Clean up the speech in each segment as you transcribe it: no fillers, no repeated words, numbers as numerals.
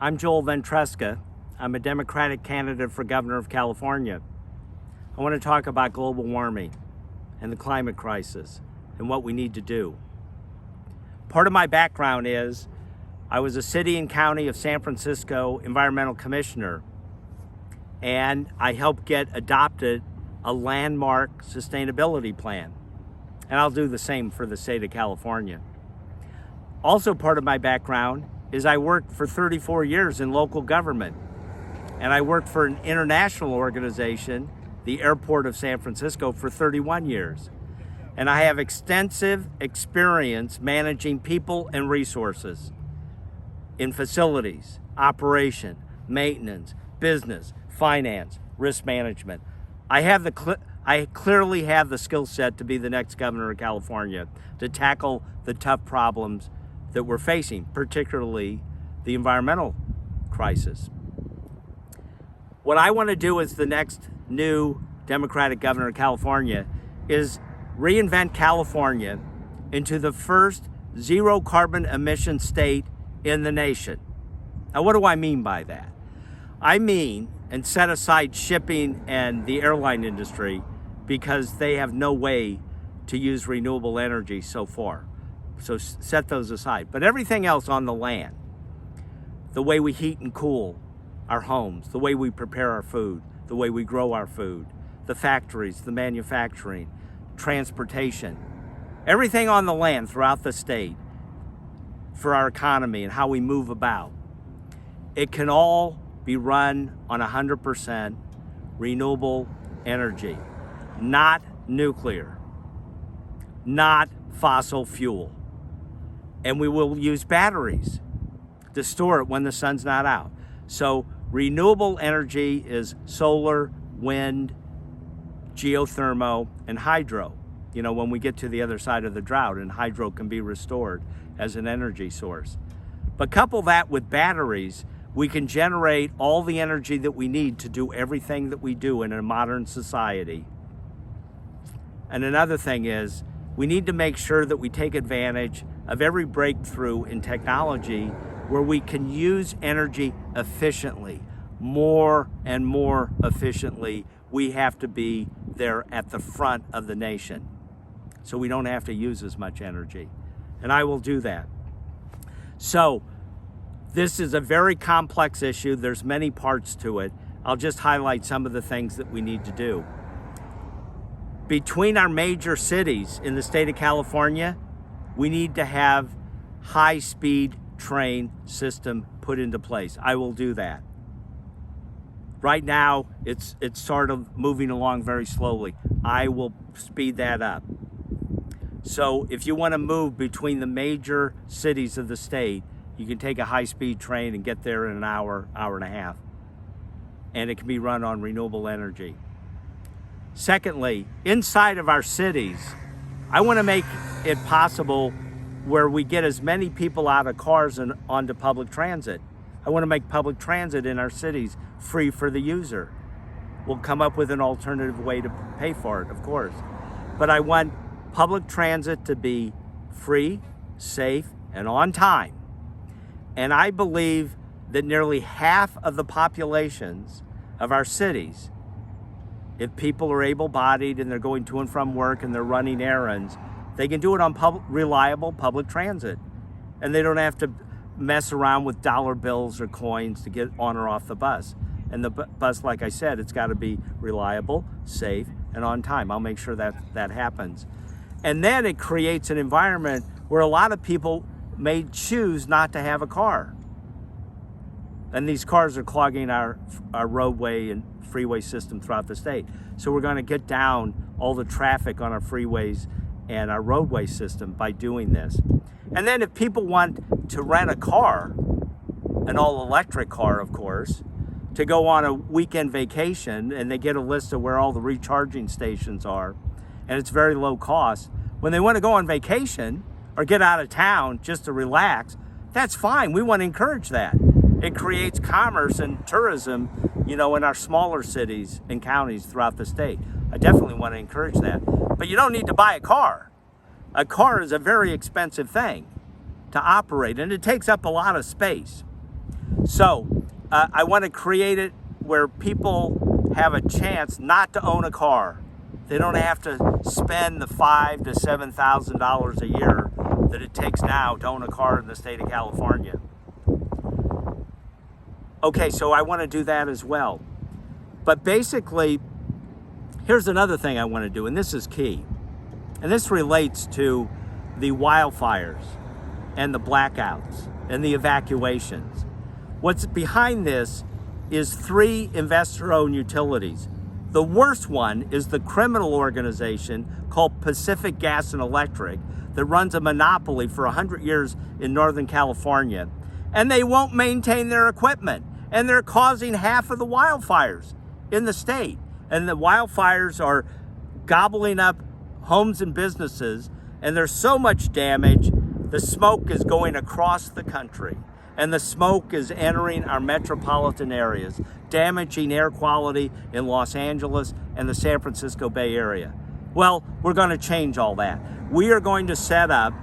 I'm Joel Ventresca. I'm a Democratic candidate for governor of California. I want to talk about global warming and the climate crisis and what we need to do. Part of my background is I was a city and county of San Francisco environmental commissioner, and I helped get adopted a landmark sustainability plan. And I'll do the same for the state of California. Also part of my background is I worked for 34 years in local government, and I worked for an international organization, the Airport of San Francisco, for 31 years. And I have extensive experience managing people and resources in facilities, operation, maintenance, business, finance, risk management. I clearly have the skill set to be the next governor of California, to tackle the tough problems that we're facing, particularly the environmental crisis. What I want to do as the next new Democratic governor of California is reinvent California into the first zero carbon emission state in the nation. Now, what do I mean by that? I mean, and set aside shipping and the airline industry, because they have no way to use renewable energy so far. So set those aside. But everything else on the land, the way we heat and cool our homes, the way we prepare our food, the way we grow our food, the factories, the manufacturing, transportation, everything on the land throughout the state for our economy and how we move about, it can all be run on 100% renewable energy, not nuclear, not fossil fuel. And we will use batteries to store it when the sun's not out. So renewable energy is solar, wind, geothermal, and hydro. You know, when we get to the other side of the drought, and hydro can be restored as an energy source. But couple that with batteries, we can generate all the energy that we need to do everything that we do in a modern society. And another thing is, we need to make sure that we take advantage of every breakthrough in technology where we can use energy efficiently, more and more efficiently. We have to be there at the front of the nation, so we don't have to use as much energy. And I will do that. So this is a very complex issue. There's many parts to it. I'll just highlight some of the things that we need to do. Between our major cities in the state of California, we need to have high-speed train system put into place. I will do that. Right now, it's sort of moving along very slowly. I will speed that up. So if you want to move between the major cities of the state, you can take a high-speed train and get there in an hour, hour and a half. And it can be run on renewable energy. Secondly, inside of our cities, I want to make it possible where we get as many people out of cars and onto public transit. I want to make public transit in our cities free for the user. We'll come up with an alternative way to pay for it, of course. But I want public transit to be free, safe, and on time. And I believe that nearly half of the populations of our cities, if people are able-bodied and they're going to and from work and they're running errands, they can do it on reliable public transit. And they don't have to mess around with dollar bills or coins to get on or off the bus. And the bus, like I said, it's got to be reliable, safe, and on time. I'll make sure that that happens. And then it creates an environment where a lot of people may choose not to have a car. And these cars are clogging our roadway and freeway system throughout the state. So we're going to get down all the traffic on our freeways and our roadway system by doing this. And then if people want to rent a car, an all-electric car, of course, to go on a weekend vacation, and they get a list of where all the recharging stations are, and it's very low cost, when they want to go on vacation or get out of town just to relax, that's fine. We want to encourage that. It creates commerce and tourism, you know, in our smaller cities and counties throughout the state. I definitely want to encourage that. But you don't need to buy a car. A car is a very expensive thing to operate, and it takes up a lot of space. So I want to create it where people have a chance not to own a car. They don't have to spend the $5,000 to $7,000 a year that it takes now to own a car in the state of California. Okay, so I want to do that as well. But basically, here's another thing I want to do, and this is key. And this relates to the wildfires and the blackouts and the evacuations. What's behind this is 3 investor-owned utilities. The worst one is the criminal organization called Pacific Gas and Electric that runs a monopoly for 100 years in Northern California. And they won't maintain their equipment. And they're causing half of the wildfires in the state. And the wildfires are gobbling up homes and businesses. And there's so much damage, the smoke is going across the country. And the smoke is entering our metropolitan areas, damaging air quality in Los Angeles and the San Francisco Bay Area. Well, we're going to change all that. We are going to set up,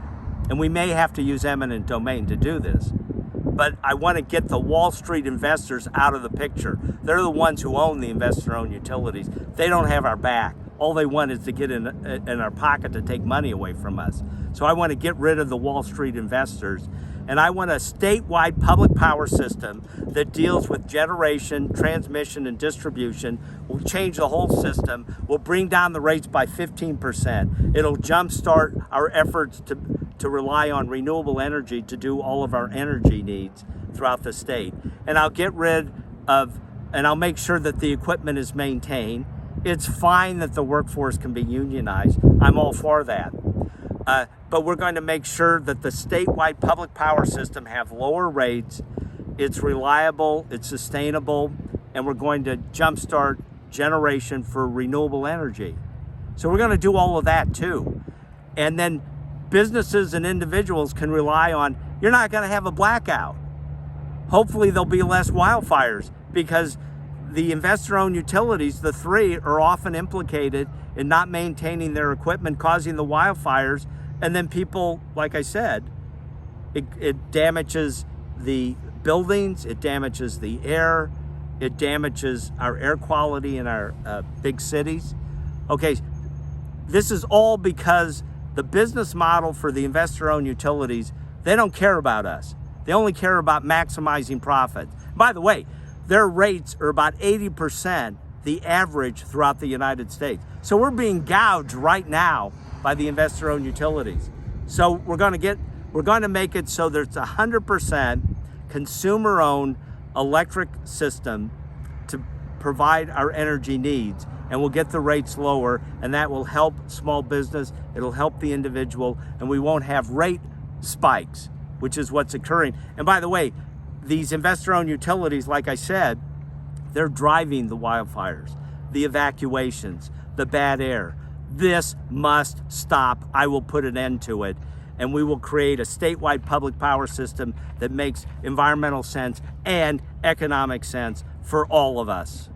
and we may have to use eminent domain to do this, but I want to get the Wall Street investors out of the picture. They're the ones who own the investor-owned utilities. They don't have our back. All they want is to get in our pocket to take money away from us. So I want to get rid of the Wall Street investors. And I want a statewide public power system that deals with generation, transmission, and distribution. We'll change the whole system. We'll bring down the rates by 15%. It'll jumpstart our efforts to rely on renewable energy to do all of our energy needs throughout the state. And I'll get rid of, and I'll make sure that the equipment is maintained. It's fine that the workforce can be unionized. I'm all for that. But we're going to make sure that the statewide public power system have lower rates, it's reliable, it's sustainable, and we're going to jumpstart generation for renewable energy. So we're going to do all of that too. And then businesses and individuals can rely on, you're not going to have a blackout. Hopefully there'll be less wildfires because the investor-owned utilities, the 3, are often implicated in not maintaining their equipment, causing the wildfires. And then people, like I said, it damages the buildings, it damages the air, it damages our air quality in our big cities. Okay, this is all because the business model for the investor-owned utilities, they don't care about us. They only care about maximizing profits. By the way, their rates are about 80% the average throughout the United States. So we're being gouged right now by the investor-owned utilities. So we're going to make it so there's 100% consumer-owned electric system to provide our energy needs, and we'll get the rates lower, and that will help small business, it'll help the individual, and we won't have rate spikes, which is what's occurring. And by the way, these investor-owned utilities, like I said, they're driving the wildfires, the evacuations, the bad air. This must stop. I will put an end to it. And we will create a statewide public power system that makes environmental sense and economic sense for all of us.